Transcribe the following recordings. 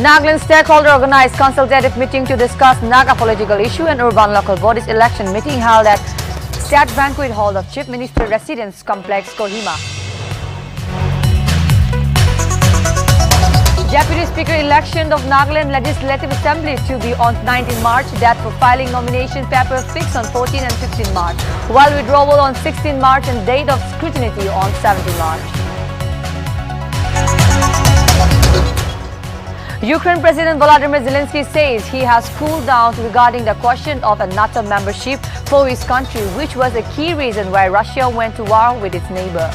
Nagaland stakeholder organized consultative meeting to discuss Naga political issue and urban local bodies election meeting held at State Banquet Hall of Chief Minister Residence Complex, Kohima. Deputy Speaker election of Nagaland Legislative Assembly to be on 19 March, that for filing nomination paper fixed on 14 and 15 March, while withdrawal on 16 March and date of scrutiny on 17 March. Ukraine President Volodymyr Zelensky says he has cooled down regarding the question of a NATO membership for his country, which was a key reason why Russia went to war with its neighbor.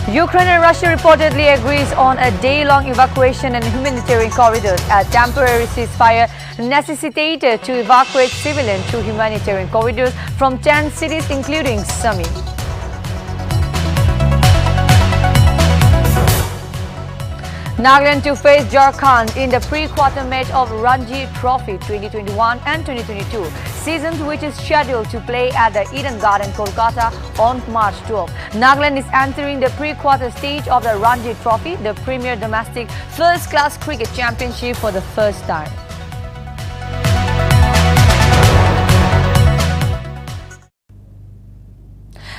Ukraine and Russia reportedly agrees on a day-long evacuation and humanitarian corridors. A temporary ceasefire necessitated to evacuate civilians through humanitarian corridors from 10 cities including Sami. Nagaland to face Jharkhand in the pre-quarter match of Ranji Trophy 2021 and 2022 seasons, which is scheduled to play at the Eden Garden, Kolkata on March 12. Nagaland is entering the pre-quarter stage of the Ranji Trophy, the premier domestic first-class cricket championship, for the first time.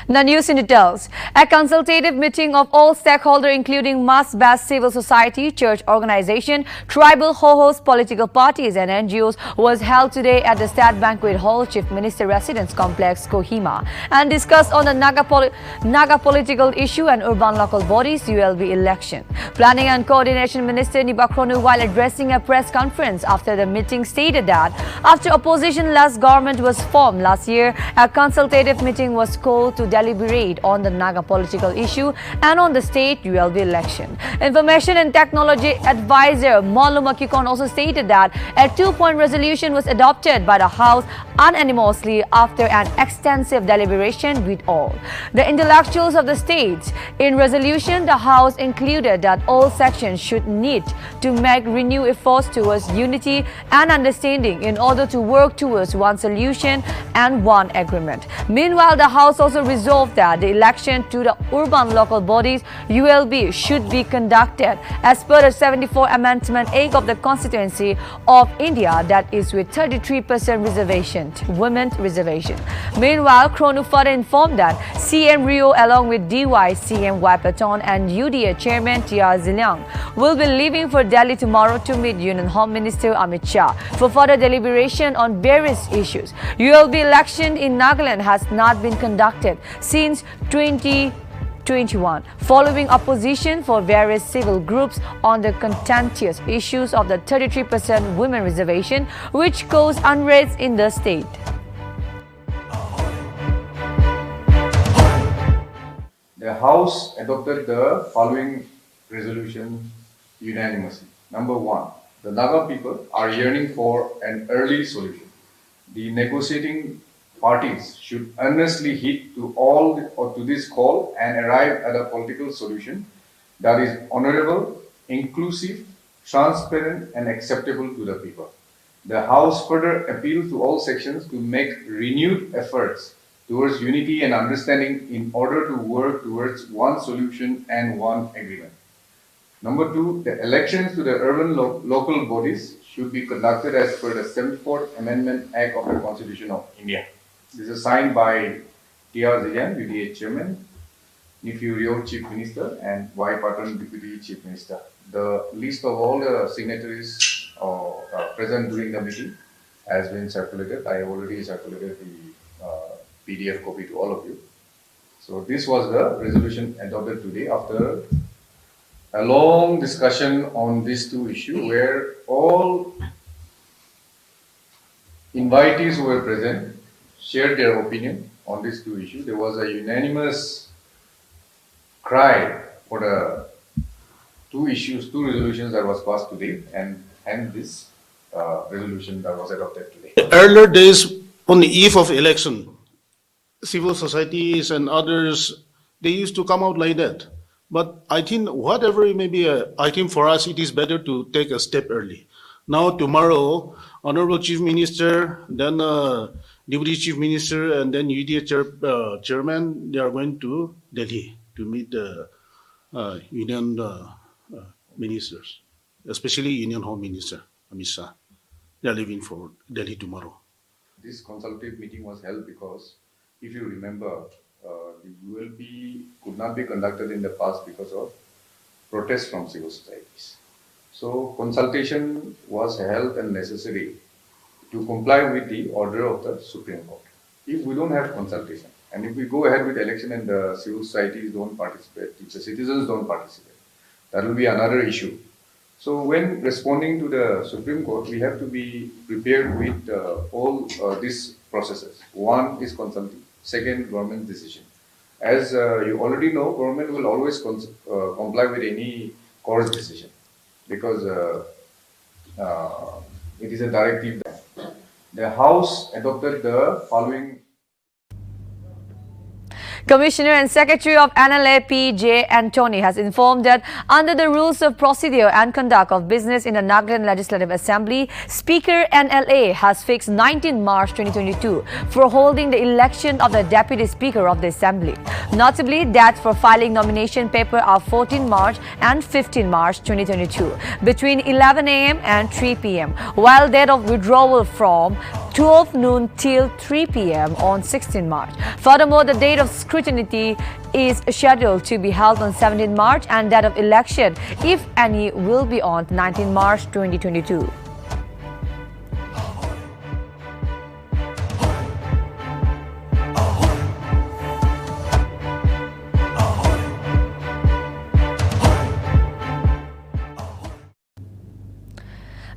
The news in details. A consultative meeting of all stakeholders including mass-based civil society, church organization, tribal ho-hos, political parties and NGOs was held today at the State Banquet Hall, Chief Minister Residence Complex, Kohima, and discussed on the Naga political issue and urban local bodies ULB election. Planning and Coordination Minister Nibakronu, while addressing a press conference after the meeting, stated that after opposition-less government was formed last year, a consultative meeting was called to deliberate on the Naga political issue and on the state ULB election. Information and Technology Advisor Maluma Kikon also stated that a 2-point resolution was adopted by the House unanimously after an extensive deliberation with all the intellectuals of the states. In resolution, the House included that all sections should need to make renewed efforts towards unity and understanding in order to work towards one solution and one agreement. Meanwhile, the House also resolved that the election to the urban local bodies ULB should be conducted as per the 74th Amendment 8 of the Constitution of India, that is with 33% reservation, women's reservation. Meanwhile, Kronu further informed that CM Rio along with DY, CM Waipaton and UDA Chairman T.R. Ziliang will be leaving for Delhi tomorrow to meet Union Home Minister Amit Shah for further deliberation on various issues. ULB election in Nagaland has not been conducted since 2021, following opposition for various civil groups on the contentious issues of the 33% women reservation, which caused unrest in the state. The House adopted the following resolution unanimously. Number 1, the Naga people are yearning for an early solution. The negotiating parties should earnestly heed to this call and arrive at a political solution that is honorable, inclusive, transparent and acceptable to the people. The House further appealed to all sections to make renewed efforts towards unity and understanding in order to work towards one solution and one agreement. Number 2, the elections to the urban local bodies should be conducted as per the 74th Amendment Act of the Constitution of India. This is signed by T.R. Ziliang, UDA Chairman, Nephew Rio, Chief Minister, and Y. Patan, Deputy Chief Minister. The list of all the signatories present during the meeting has been circulated. I have already circulated the PDF copy to all of you. So this was the resolution adopted today after a long discussion on these two issues, where all invitees who were present shared their opinion on these two issues. There was a unanimous cry for the two resolutions that was passed today, and this resolution that was adopted today. Earlier days, on the eve of election, civil societies and others, they used to come out like that. But I think whatever it may be, I think for us it is better to take a step early. Now tomorrow, Honorable Chief Minister, then Deputy Chief Minister, and then UDA Chairman, they are going to Delhi. to meet the union ministers, especially Union Home Minister Amit Shah. They are leaving for Delhi tomorrow. This consultative meeting was held because, if you remember, the ULP could not be conducted in the past because of protests from civil societies. So consultation was held and necessary to comply with the order of the Supreme Court. If we don't have consultation, and if we go ahead with election and the civil societies don't participate, if the citizens don't participate, that will be another issue. So when responding to the Supreme Court, we have to be prepared with all these processes. One is consulting, second, government decision. As you already know, government will always comply with any court's decision because it is a directive. The House adopted the following. Commissioner and Secretary of Nltv J. Antony has informed that under the rules of procedure and conduct of business in the Nagaland Legislative Assembly, Speaker NLA has fixed 19 March 2022 for holding the election of the Deputy Speaker of the Assembly. Notably, dates for filing nomination paper are 14 March and 15 March 2022 between 11 a.m. and 3 p.m. while date of withdrawal from 12 noon till 3 p.m. on 16 March. Furthermore, the date of scrutiny is scheduled to be held on 17 March and that of election, if any, will be on 19 March 2022.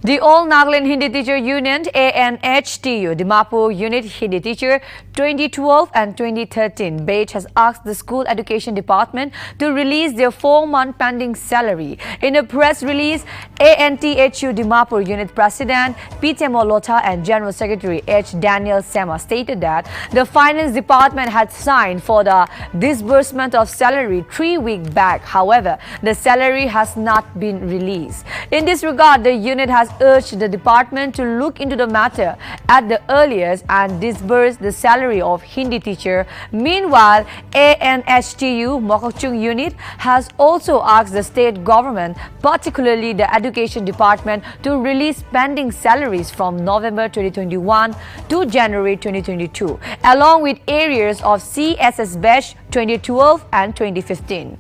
The All Nagaland Hindi Teacher Union ANHTU Dimapur Unit Hindi Teacher 2012 and 2013 batch has asked the School Education Department to release their 4-month pending salary. In a press release, ANTHU Dimapur Unit President P. Temo Lotha and General Secretary H. Daniel Sema stated that the Finance Department had signed for the disbursement of salary 3 weeks back. However, the salary has not been released. In this regard, the unit has urged the department to look into the matter at the earliest and disburse the salary of Hindi teacher. Meanwhile, ANHTU Mokokchung unit has also asked the state government, particularly the Education Department, to release pending salaries from November 2021 to January 2022, along with areas of CSS batch 2012 and 2015.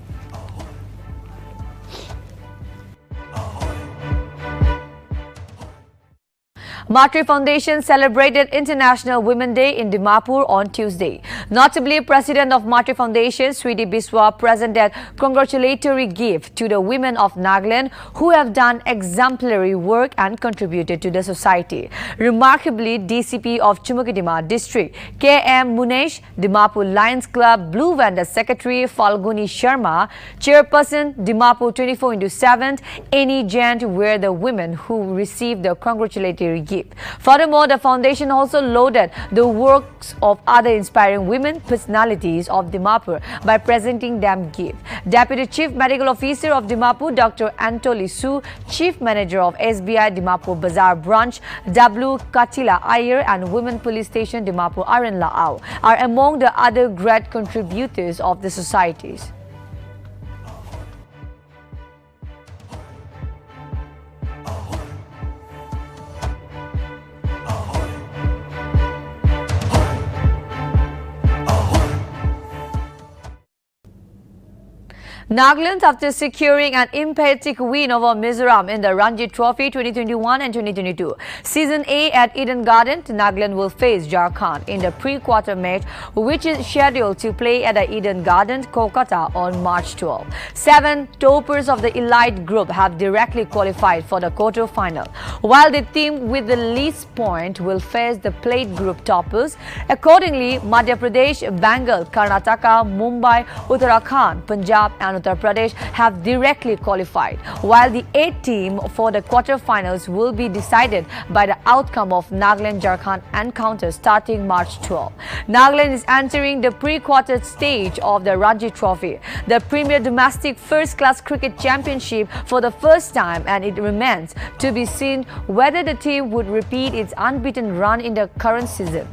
Matri Foundation celebrated International Women's Day in Dimapur on Tuesday. Notably, President of Matri Foundation, Sweetie Biswa, presented congratulatory gift to the women of Nagaland who have done exemplary work and contributed to the society. Remarkably, DCP of Chumukidima District, K.M. Munesh, Dimapur Lions Club Blue Vendor Secretary Falguni Sharma, Chairperson Dimapur 24/7, Annie Jant were the women who received the congratulatory gift. Furthermore, the foundation also lauded the works of other inspiring women personalities of Dimapur by presenting them gift. Deputy Chief Medical Officer of Dimapur, Dr. Antoli Su, Chief Manager of SBI Dimapur Bazaar Branch, W. Katila Iyer, and Women Police Station Dimapur Aran Laau are among the other great contributors of the societies. Nagaland, after securing an emphatic win over Mizoram in the Ranji Trophy 2021 and 2022 Season A at Eden Garden, Nagaland will face Jharkhand in the pre-quarter match, which is scheduled to play at the Eden Garden, Kolkata on March 12. 7 toppers of the elite group have directly qualified for the quarter-final, while the team with the least point will face the plate group toppers. Accordingly, Madhya Pradesh, Bengal, Karnataka, Mumbai, Uttarakhand, Punjab and Uttar Pradesh have directly qualified, while the 8th team for the quarter-finals will be decided by the outcome of Nagaland-Jharkhand encounter starting March 12. Nagaland is entering the pre-quarter stage of the Ranji Trophy, the premier domestic first-class cricket championship, for the first time, and it remains to be seen whether the team would repeat its unbeaten run in the current season.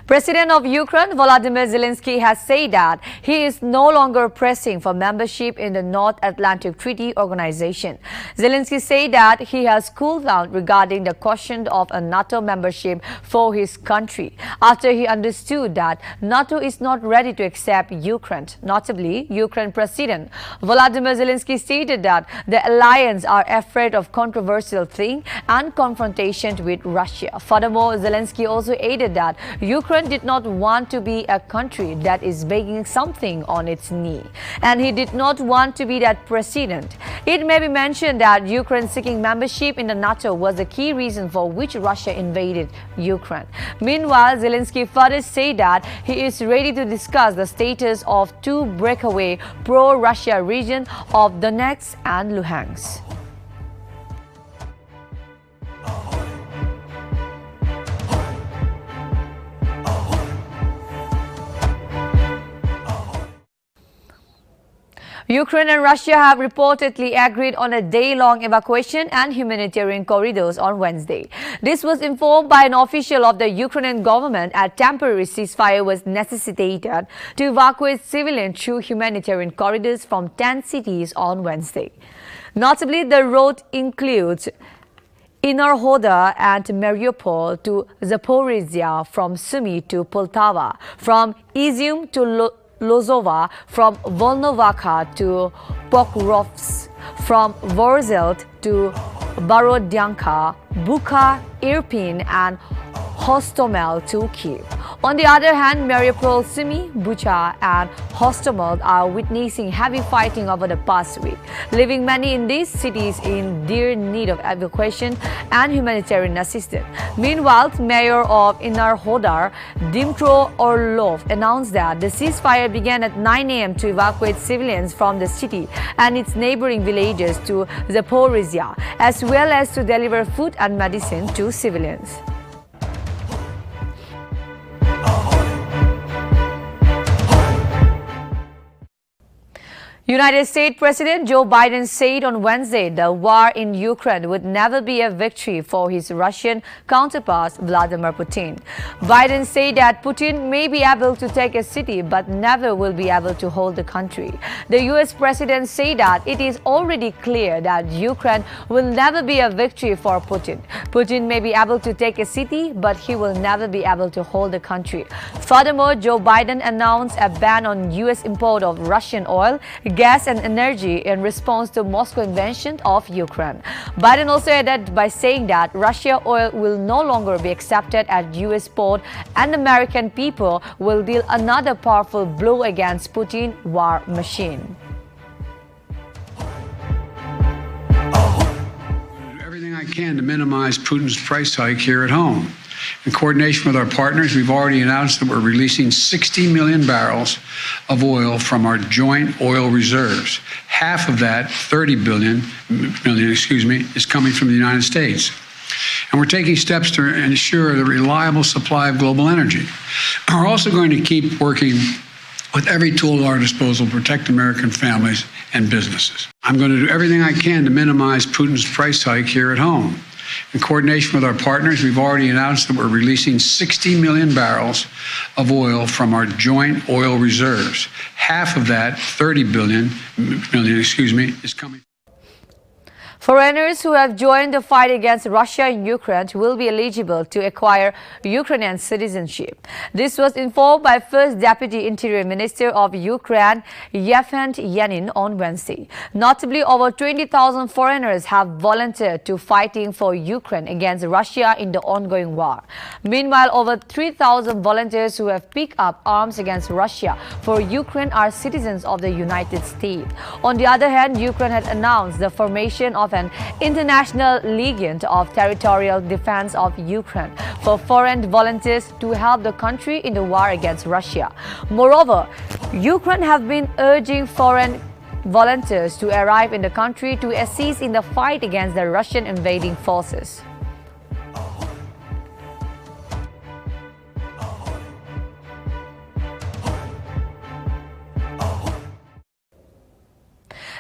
President of Ukraine, Volodymyr Zelensky, has said that he is no longer pressing for membership in the North Atlantic Treaty Organization. Zelensky said that he has cooled down regarding the question of a NATO membership for his country after he understood that NATO is not ready to accept Ukraine. Notably, Ukraine President Volodymyr Zelensky stated that the alliance are afraid of controversial things and confrontation with Russia. Furthermore, Zelensky also added that Ukraine did not want to be a country that is begging something on its knee, and he did not want to be that president. It may be mentioned that Ukraine seeking membership in the NATO was the key reason for which Russia invaded Ukraine. Meanwhile, Zelensky further said that he is ready to discuss the status of two breakaway pro-Russia regions of Donetsk and Luhansk. Ukraine and Russia have reportedly agreed on a day-long evacuation and humanitarian corridors on Wednesday. This was informed by an official of the Ukrainian government. A temporary ceasefire was necessitated to evacuate civilians through humanitarian corridors from 10 cities on Wednesday. Notably, the route includes Nltv and Mariupol to Zaporizhia, from Sumy to Poltava, from Izium to Lozova, from Volnovakha to Pokrovsk, from Vorzhel to Borodyanka, Bucha, Irpin and Hostomel to Kyiv. On the other hand, Mariupol, Sumy, Bucha and Hostomel are witnessing heavy fighting over the past week, leaving many in these cities in dire need of evacuation and humanitarian assistance. Meanwhile, Mayor of Nltv, Dmytro Orlov, announced that the ceasefire began at 9 a.m. to evacuate civilians from the city and its neighboring villages to Zaporizhia, as well as to deliver food and medicine to civilians. United States President Joe Biden said on Wednesday the war in Ukraine would never be a victory for his Russian counterpart Vladimir Putin. Biden said that Putin may be able to take a city but never will be able to hold the country. The US President said that it is already clear that Ukraine will never be a victory for Putin. Putin may be able to take a city, but he will never be able to hold the country. Furthermore, Joe Biden announced a ban on US import of Russian oil, gas and energy in response to Moscow invasion of Ukraine. Biden also added by saying that Russia oil will no longer be accepted at US port and American people will deal another powerful blow against Putin war machine. Everything I can to minimize Putin's price hike here at home. In coordination with our partners, we've already announced that we're releasing 60 million barrels of oil from our joint oil reserves. Half of that, 30 million, is coming from the United States. And we're taking steps to ensure the reliable supply of global energy. We're also going to keep working with every tool at our disposal to protect American families and businesses. I'm going to do everything I can to minimize Putin's price hike here at home. In coordination with our partners, we've already announced that we're releasing 60 million barrels of oil from our joint oil reserves. Half of that, 30 million, is coming. Foreigners who have joined the fight against Russia in Ukraine will be eligible to acquire Ukrainian citizenship. This was informed by First Deputy Interior Minister of Ukraine, Yevhen Yanin, on Wednesday. Notably, over 20,000 foreigners have volunteered to fighting for Ukraine against Russia in the ongoing war. Meanwhile, over 3,000 volunteers who have picked up arms against Russia for Ukraine are citizens of the United States. On the other hand, Ukraine had announced the formation of an International Legion of Territorial Defense of Ukraine for foreign volunteers to help the country in the war against Russia. Moreover, Ukraine have been urging foreign volunteers to arrive in the country to assist in the fight against the Russian invading forces.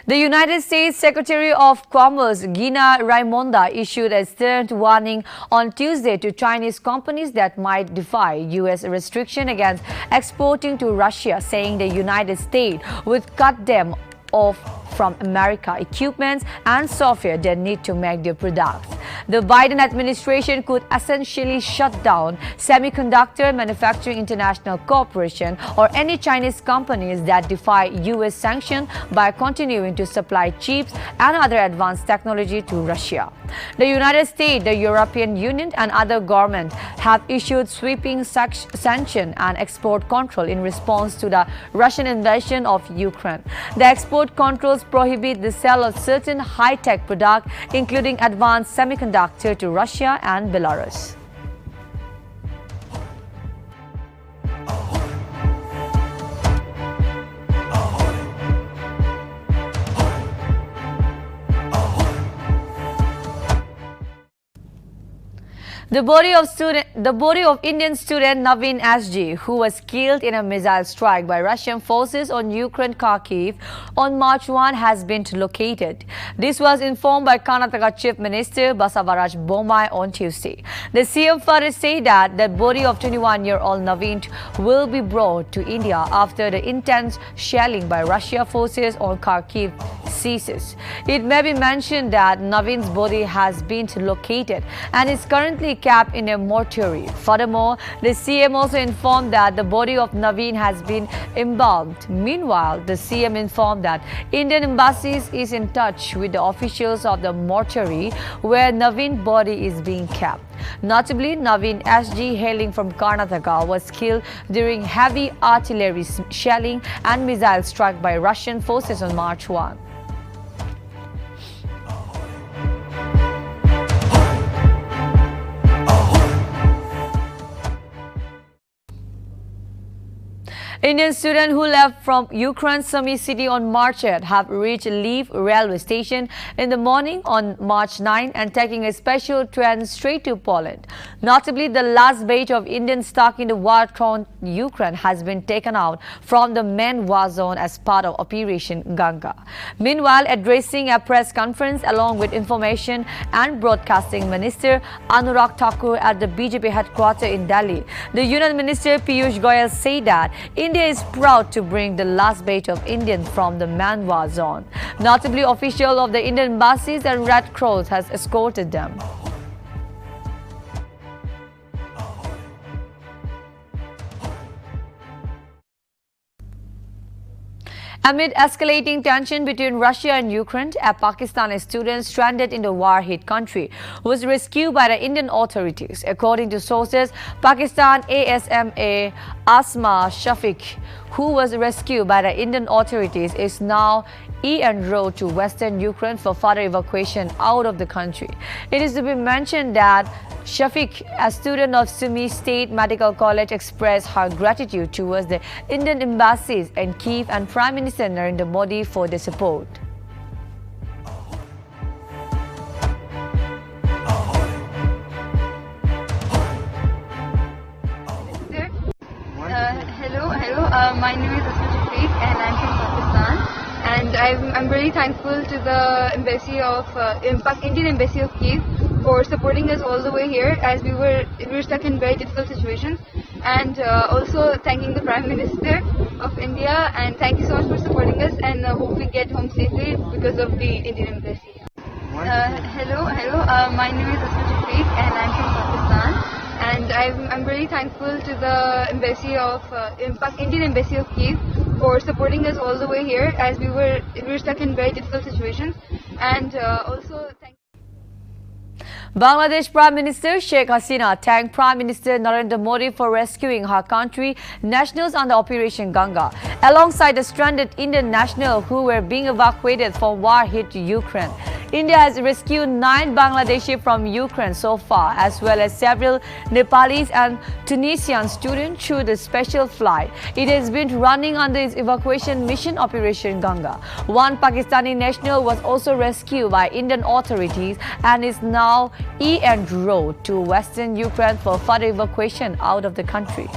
The United States Secretary of Commerce Gina Raimonda issued a stern warning on Tuesday to Chinese companies that might defy U.S. restriction against exporting to Russia, saying the United States would cut them off from America equipment and software they need to make their products. The Biden administration could essentially shut down Semiconductor Manufacturing International Corporation or any Chinese companies that defy U.S. sanctions by continuing to supply chips and other advanced technology to Russia. The United States, the European Union and other governments have issued sweeping sanctions and export control in response to the Russian invasion of Ukraine. The export controls prohibit the sale of certain high-tech products, including advanced semiconductor, to Russia and Belarus. The body of Indian student Naveen S.G., who was killed in a missile strike by Russian forces on Ukraine Kharkiv on March 1, has been located. This was informed by Karnataka Chief Minister Basavaraj Bommai on Tuesday. The CM further said that the body of 21-year-old Naveen will be brought to India after the intense shelling by Russia forces on Kharkiv ceases. It may be mentioned that Naveen's body has been located and is currently kept in a mortuary. Furthermore, the CM also informed that the body of Naveen has been embalmed. Meanwhile, the CM informed that Indian embassy is in touch with the officials of the mortuary where Naveen's body is being kept. Notably, Naveen S.G., hailing from Karnataka, was killed during heavy artillery shelling and missile strike by Russian forces on March 1. Indian students who left from Ukraine's Sumy city on March 8 have reached Lviv railway station in the morning on March 9 and taking a special train straight to Poland. Notably, the last batch of Indians stuck in the war-torn Ukraine has been taken out from the main war zone as part of Operation Ganga. Meanwhile, addressing a press conference along with Information and Broadcasting Minister Anurag Thakur at the BJP headquarters in Delhi, the Union Minister Piyush Goyal said that India is proud to bring the last batch of Indians from the man war zone. Notably, officials of the Indian embassies and Red Cross has escorted them. Amid escalating tension between Russia and Ukraine, a Pakistani student stranded in the war-hit country was rescued by the Indian authorities. According to sources, Pakistan ASMA Asma Shafiq, who was rescued by the Indian authorities, is now en route to western Ukraine for further evacuation out of the country. It is to be mentioned that Shafiq, a student of Sumy State Medical College, expressed her gratitude towards the Indian embassies in Kyiv and Prime Minister Narendra Modi for the support. Hello. My name is Asma Shafiq and I'm from Pakistan. And I'm very thankful to the embassy of Indian Embassy of Kyiv for supporting us all the way here, as we were stuck in very difficult situations. And also thanking the Prime Minister of India, and thank you so much for supporting us, and hope we get home safely because of the Indian Embassy. Hello. My name is Asma Shafiq and I'm from Pakistan. And I'm very thankful to the embassy of Indian Embassy of Kyiv for supporting us all the way here, as we were stuck in very difficult situations. And also thank Bangladesh Prime Minister Sheikh Hasina thanked Prime Minister Narendra Modi for rescuing her country nationals under Operation Ganga, alongside the stranded Indian nationals who were being evacuated from war-hit Ukraine. India has rescued 9 Bangladeshi from Ukraine so far, as well as several Nepalese and Tunisian students through the special flight. It has been running under its evacuation mission Operation Ganga. One Pakistani national was also rescued by Indian authorities and is now en route to western Ukraine for further evacuation out of the country.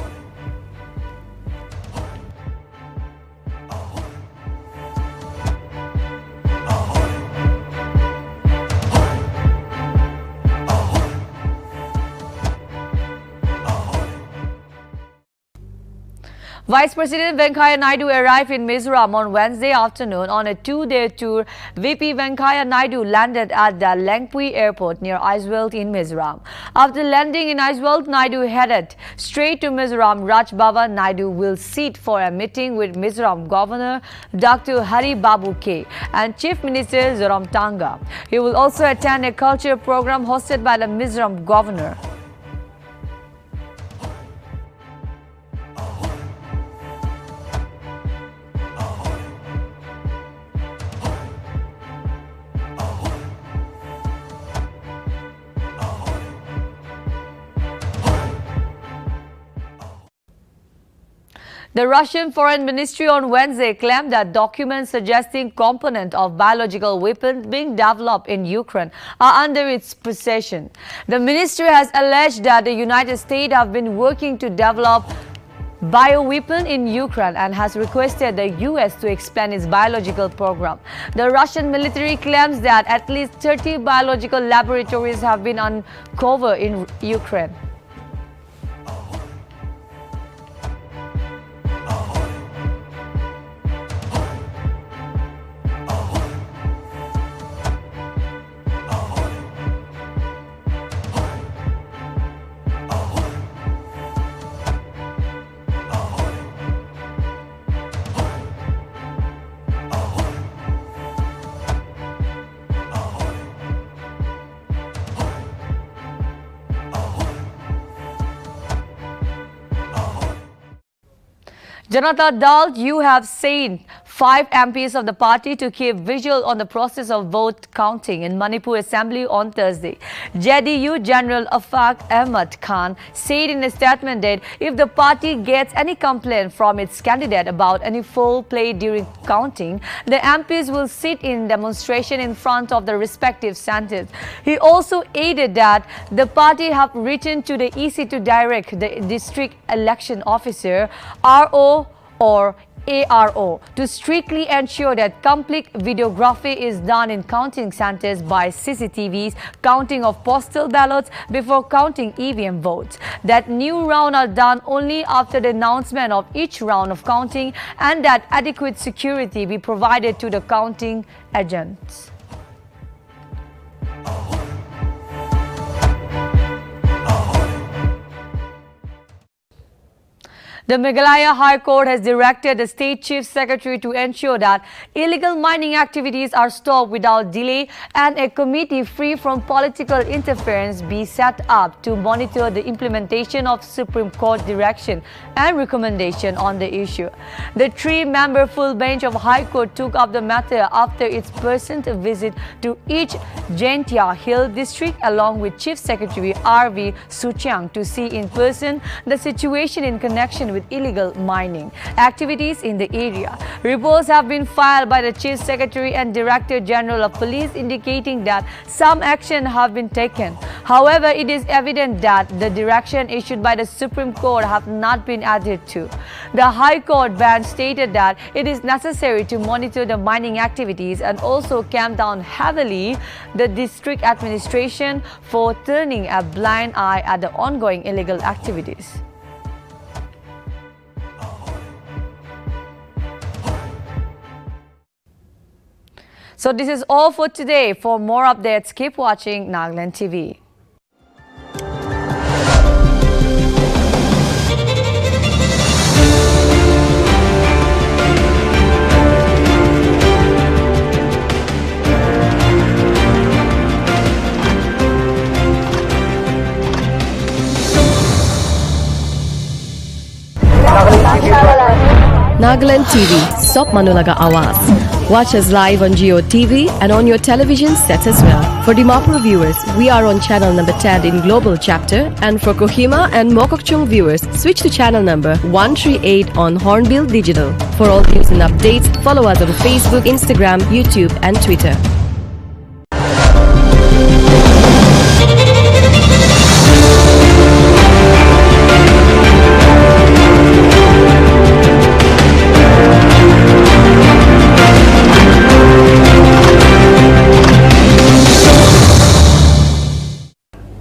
Vice President Venkaiah Naidu arrived in Mizoram on Wednesday afternoon on a two-day tour. VP Venkaiah Naidu landed at the Lengpui airport near Aizawl in Mizoram. After landing in Aizawl, Naidu headed straight to Mizoram Raj Bhavan. Naidu will sit for a meeting with Mizoram Governor Dr. Hari Babu K and Chief Minister Zoramtanga. He will also attend a culture program hosted by the Mizoram Governor. The Russian Foreign Ministry on Wednesday claimed that documents suggesting component of biological weapons being developed in Ukraine are under its possession. The ministry has alleged that the United States have been working to develop bioweapon in Ukraine and has requested the US to expand its biological program. The Russian military claims that at least 30 biological laboratories have been uncovered in Ukraine. Janata Dal, you have seen 5 MPs of the party to keep vigil on the process of vote counting in Manipur Assembly on Thursday. JDU General Afaq Ahmad Khan said in a statement that if the party gets any complaint from its candidate about any foul play during counting, the MPs will sit in demonstration in front of the respective centers. He also added that the party have written to the EC to direct the district election officer, RO or ARO, to strictly ensure that complete videography is done in counting centers by CCTVs, counting of postal ballots before counting EVM votes. That new round are done only after the announcement of each round of counting, and that adequate security be provided to the counting agents. The Meghalaya High Court has directed the State Chief Secretary to ensure that illegal mining activities are stopped without delay and a committee free from political interference be set up to monitor the implementation of Supreme Court direction and recommendation on the issue. The 3-member full bench of High Court took up the matter after its personal visit to each Jaintia Hill district along with Chief Secretary R.V. Suchiang to see in person the situation in connection with illegal mining activities in the area. Reports have been filed by the Chief Secretary and Director General of Police indicating that some action have been taken. However, it is evident that the direction issued by the Supreme Court have not been adhered to. The High Court bench stated that it is necessary to monitor the mining activities and also clamp down heavily the district administration for turning a blind eye at the ongoing illegal activities. So this is all for today. For more updates, keep watching Nagaland TV. Nagaland TV, Sop Manulaga Awas. Watch us live on Geo TV and on your television sets as well. For Dimapur viewers, we are on channel number 10 in Global Chapter, and for Kohima and Mokokchung viewers, switch to channel number 138 on Hornbill Digital. For all news and updates, follow us on Facebook, Instagram, YouTube and Twitter.